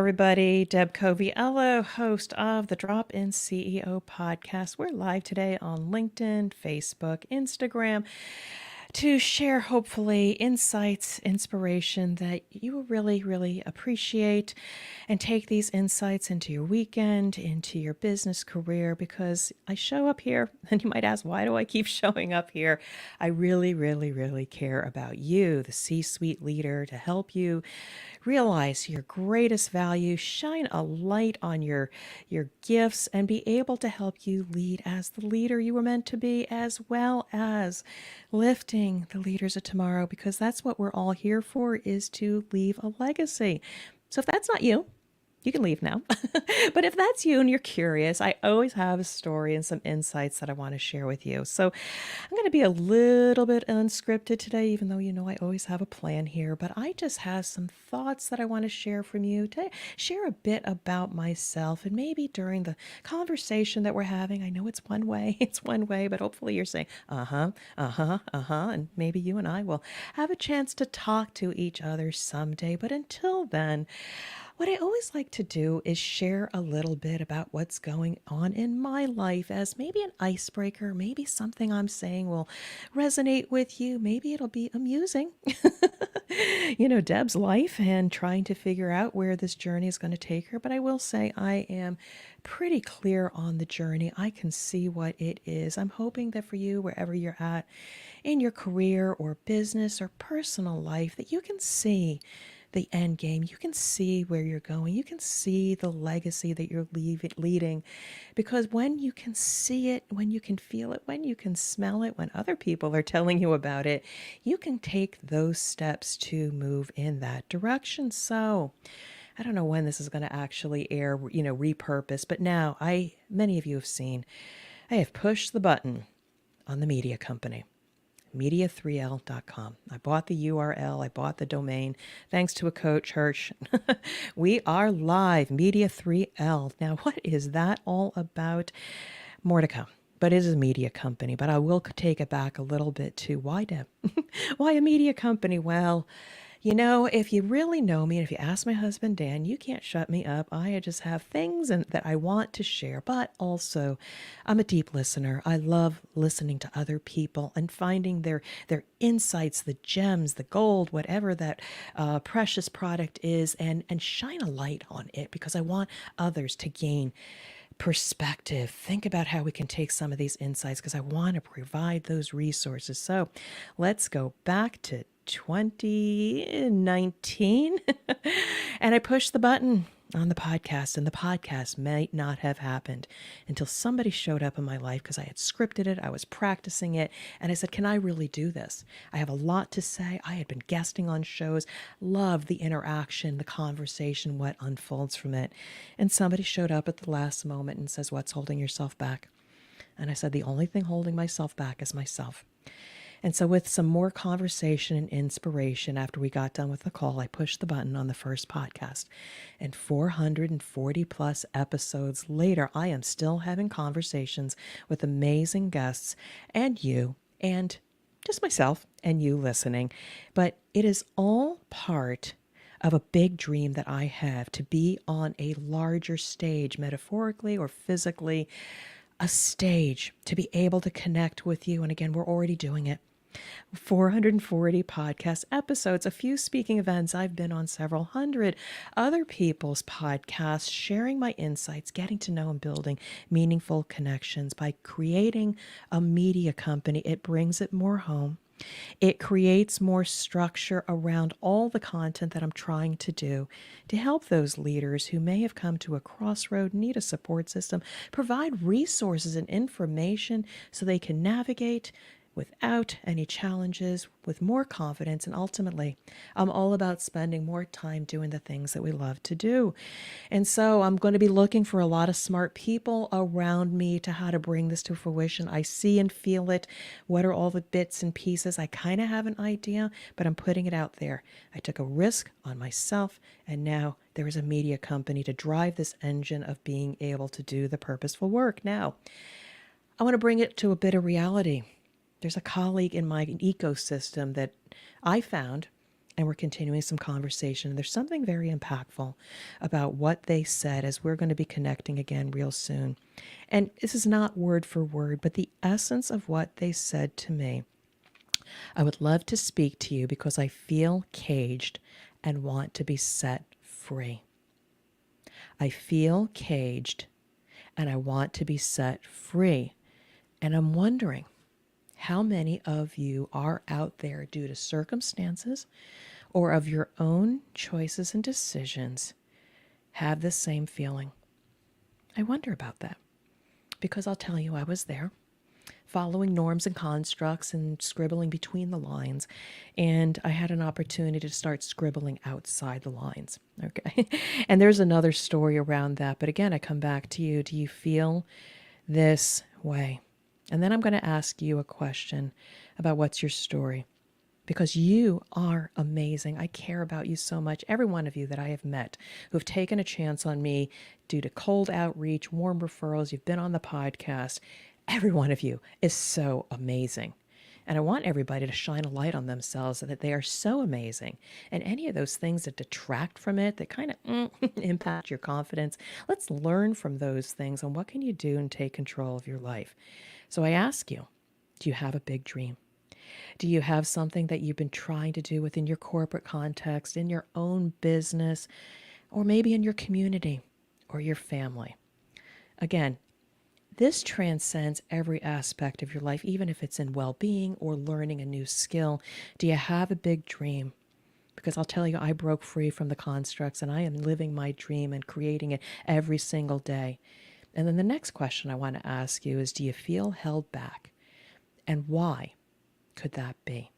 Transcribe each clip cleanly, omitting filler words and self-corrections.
everybody. Deb Coviello, host of the Drop-In CEO podcast. We're live today on LinkedIn, Facebook, Instagram to share, hopefully, insights, inspiration that you will really, really appreciate, and take these insights into your weekend, into your business career, because I show up here, and you might ask, why do I keep showing up here? I really, really, really care about you, the C-suite leader, to help you realize your greatest value, shine a light on your gifts, and be able to help you lead as the leader you were meant to be, as well as lifting the leaders of tomorrow, because that's what we're all here for, is to leave a legacy. So if that's not you, you can leave now. But if that's you and you're curious, I always have a story and some insights that I want to share with you. So I'm going to be a little bit unscripted today, even though I always have a plan here. But I just have some thoughts that I want to share from you, to share a bit about myself. And maybe during the conversation that we're having, I know it's one way, but hopefully you're saying, and maybe you and I will have a chance to talk to each other someday. But until then, what I always like to do is share a little bit about what's going on in my life as maybe an icebreaker, maybe something I'm saying will resonate with you, maybe it'll be amusing. Deb's life and trying to figure out where this journey is going to take her. But I will say I am pretty clear on the journey. I can see what it is. I'm hoping that for you, wherever you're at in your career or business or personal life, that you can see the end game. You can see where you're going. You can see the legacy that you're leading. Because when you can see it, when you can feel it, when you can smell it, when other people are telling you about it, you can take those steps to move in that direction. So I don't know when this is going to actually air, repurpose, but now many of you have seen, I have pushed the button on the media company. media3l.com. I bought the URL. I bought the domain. Thanks to a coach, Hirsch. We are live, Media3L. Now, what is that all about? More to come. But it is a media company. But I will take it back a little bit to why, Deb? Why a media company? Well, if you really know me, and if you ask my husband, Dan, you can't shut me up. I just have things that I want to share, but also I'm a deep listener. I love listening to other people and finding their insights, the gems, the gold, whatever that precious product is, and shine a light on it, because I want others to gain perspective. Think about how we can take some of these insights, because I want to provide those resources. So let's go back to 2019 and I pushed the button on the podcast, and the podcast might not have happened until somebody showed up in my life, because I had scripted it, I was practicing it, and I said, can I really do this? I have a lot to say. I had been guesting on shows, loved the interaction, the conversation, what unfolds from it. And somebody showed up at the last moment and says, what's holding yourself back? And I said, the only thing holding myself back is myself. And so with some more conversation and inspiration, after we got done with the call, I pushed the button on the first podcast. And 440 plus episodes later, I am still having conversations with amazing guests, and you, and just myself and you listening. But it is all part of a big dream that I have, to be on a larger stage, metaphorically or physically, a stage to be able to connect with you. And again, we're already doing it. 440 podcast episodes, a few speaking events. I've been on several hundred other people's podcasts, sharing my insights, getting to know and building meaningful connections. By creating a media company, it brings it more home. It creates more structure around all the content that I'm trying to do to help those leaders who may have come to a crossroad, need a support system, provide resources and information so they can navigate without any challenges, with more confidence. And ultimately, I'm all about spending more time doing the things that we love to do. And so I'm going to be looking for a lot of smart people around me to how to bring this to fruition. I see and feel it. What are all the bits and pieces? I kind of have an idea, but I'm putting it out there. I took a risk on myself, and now there is a media company to drive this engine of being able to do the purposeful work. Now, I want to bring it to a bit of reality. There's a colleague in my ecosystem that I found and we're continuing some conversation. There's something very impactful about what they said as we're going to be connecting again real soon. And this is not word for word, but the essence of what they said to me. I would love to speak to you because I feel caged and want to be set free. I feel caged and I want to be set free. And I'm wondering how many of you are out there due to circumstances or of your own choices and decisions have the same feeling. I wonder about that because I'll tell you, I was there following norms and constructs and scribbling between the lines. And I had an opportunity to start scribbling outside the lines. Okay. And there's another story around that. But again, I come back to you. Do you feel this way? And then I'm going to ask you a question about what's your story. Because you are amazing. I care about you so much. Every one of you that I have met who have taken a chance on me due to cold outreach, warm referrals, you've been on the podcast. Every one of you is so amazing. And I want everybody to shine a light on themselves so that they are so amazing. And any of those things that detract from it, that kind of impact your confidence, let's learn from those things and what can you do and take control of your life. So I ask you, do you have a big dream? Do you have something that you've been trying to do within your corporate context, in your own business, or maybe in your community or your family? Again, this transcends every aspect of your life, even if it's in well-being or learning a new skill. Do you have a big dream? Because I'll tell you, I broke free from the constructs and I am living my dream and creating it every single day. And then the next question I want to ask you is, do you feel held back? And why could that be?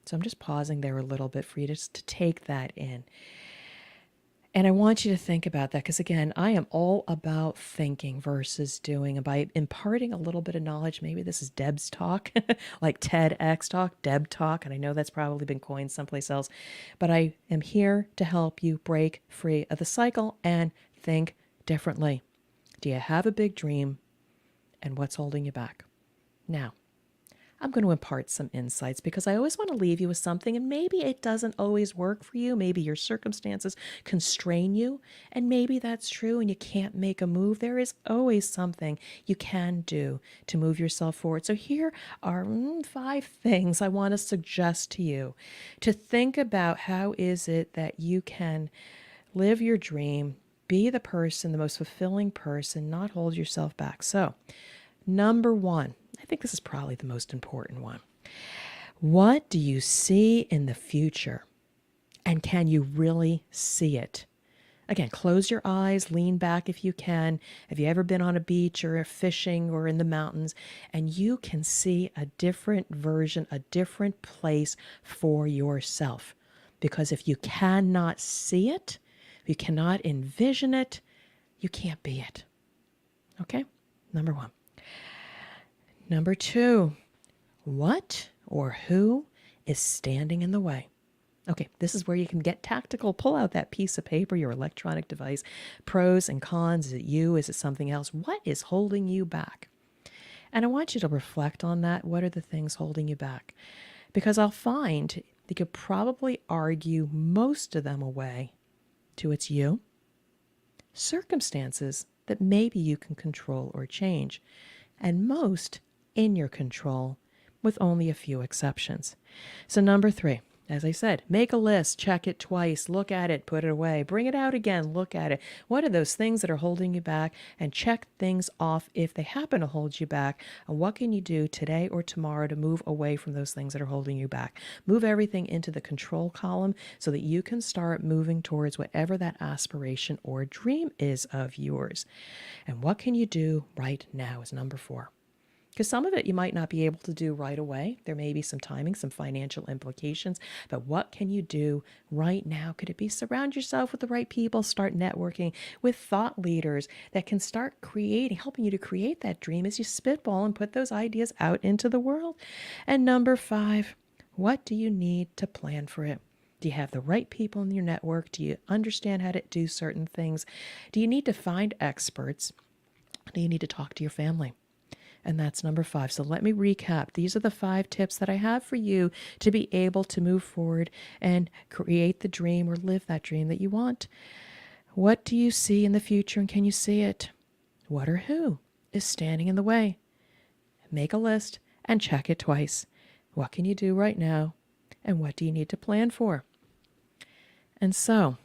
So I'm just pausing there a little bit for you just to take that in. And I want you to think about that because, again, I am all about thinking versus doing. And by imparting a little bit of knowledge, maybe this is Deb's talk, like TEDx talk, Deb talk, and I know that's probably been coined someplace else, but I am here to help you break free of the cycle and think differently. Do you have a big dream, and what's holding you back? Now, I'm going to impart some insights because I always want to leave you with something, and maybe it doesn't always work for you. Maybe your circumstances constrain you, and maybe that's true and you can't make a move. There is always something you can do to move yourself forward. So here are 5 things I want to suggest to you to think about. How is it that you can live your dream, be the person, the most fulfilling person, not hold yourself back? So, number 1, I think this is probably the most important one. What do you see in the future? And can you really see it? Again, close your eyes, lean back if you can. Have you ever been on a beach or fishing or in the mountains? And you can see a different version, a different place for yourself. Because if you cannot see it, if you cannot envision it, you can't be it. Okay? Number 1. Number 2, what or who is standing in the way? Okay, this is where you can get tactical. Pull out that piece of paper, your electronic device. Pros and cons. Is it you? Is it something else? What is holding you back? And I want you to reflect on that. What are the things holding you back? Because I'll find you could probably argue most of them away to it's you, circumstances that maybe you can control or change, and most in your control, with only a few exceptions. So number 3, as I said, make a list, check it twice, look at it, put it away, bring it out again, look at it. What are those things that are holding you back? And check things off if they happen to hold you back. And what can you do today or tomorrow to move away from those things that are holding you back? Move everything into the control column so that you can start moving towards whatever that aspiration or dream is of yours. And what can you do right now is number 4. Because some of it you might not be able to do right away. There may be some timing, some financial implications. But what can you do right now? Could it be surround yourself with the right people, start networking with thought leaders that can start helping you to create that dream as you spitball and put those ideas out into the world? And number 5, what do you need to plan for it? Do you have the right people in your network? Do you understand how to do certain things? Do you need to find experts? Do you need to talk to your family? And that's number 5. So let me recap. These are the 5 tips that I have for you to be able to move forward and create the dream or live that dream that you want. What do you see in the future, and can you see it? What or who is standing in the way? Make a list and check it twice. What can you do right now? And what do you need to plan for? And so,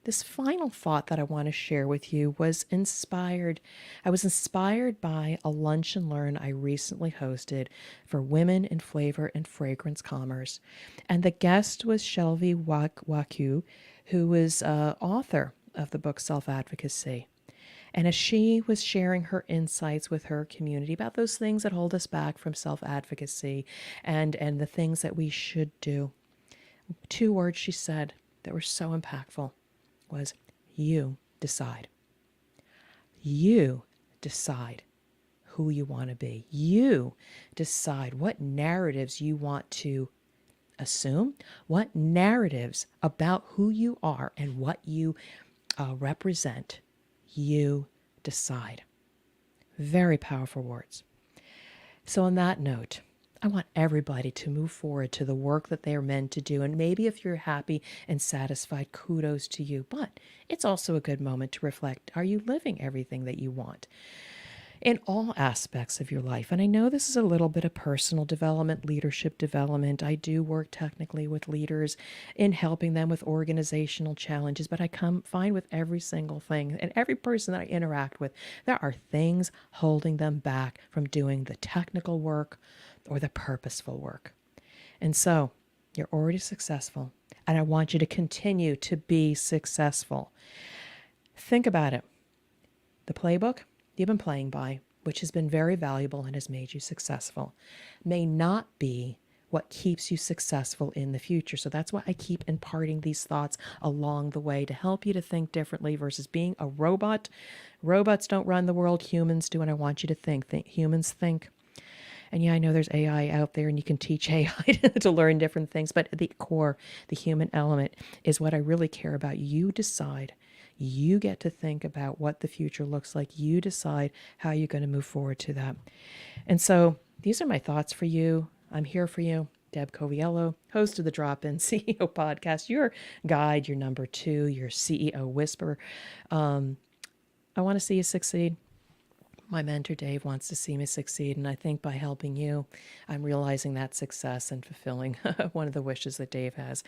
this final thought that I want to share with you was inspired. I was inspired by a lunch and learn I recently hosted for women in flavor and fragrance commerce. And the guest was Shelby Waku, who is author of the book Self-Advocacy. And as she was sharing her insights with her community about those things that hold us back from self-advocacy and the things that we should do, 2 words she said that were so impactful was, you decide. You decide who you want to be. You decide what narratives you want to assume, what narratives about who you are and what you represent. You decide. Very powerful words. So on that note, I want everybody to move forward to the work that they are meant to do. And maybe if you're happy and satisfied, kudos to you. But it's also a good moment to reflect. Are you living everything that you want in all aspects of your life? And I know this is a little bit of personal development, leadership development. I do work technically with leaders in helping them with organizational challenges, but I find with every single thing and every person that I interact with, there are things holding them back from doing the technical work or the purposeful work. And so you're already successful, and I want you to continue to be successful. Think about it. The playbook you've been playing by, which has been very valuable and has made you successful, may not be what keeps you successful in the future. So that's why I keep imparting these thoughts along the way to help you to think differently versus being a robot. Robots don't run the world, humans do, and I want you to think. Humans think. And yeah, I know there's AI out there and you can teach AI to learn different things, but at the core, the human element is what I really care about. You decide. You get to think about what the future looks like. You decide how you're going to move forward to that. And so these are my thoughts for you. I'm here for you. Deb Coviello, host of the Drop-In CEO podcast, your guide, your number 2, your CEO whisperer. I want to see you succeed. My mentor, Dave, wants to see me succeed, and I think by helping you, I'm realizing that success and fulfilling one of the wishes that Dave has.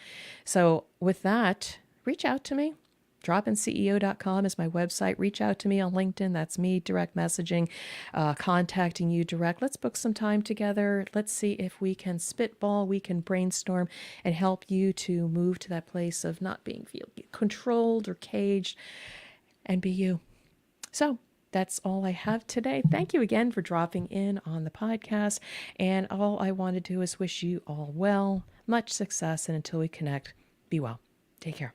So with that, reach out to me. dropinceo.com is my website. Reach out to me on LinkedIn. That's me direct messaging, contacting you direct. Let's book some time together. Let's see if we can spitball, we can brainstorm and help you to move to that place of not being controlled or caged and be you. So that's all I have today. Thank you again for dropping in on the podcast. And all I want to do is wish you all well, much success, and until we connect, be well. Take care.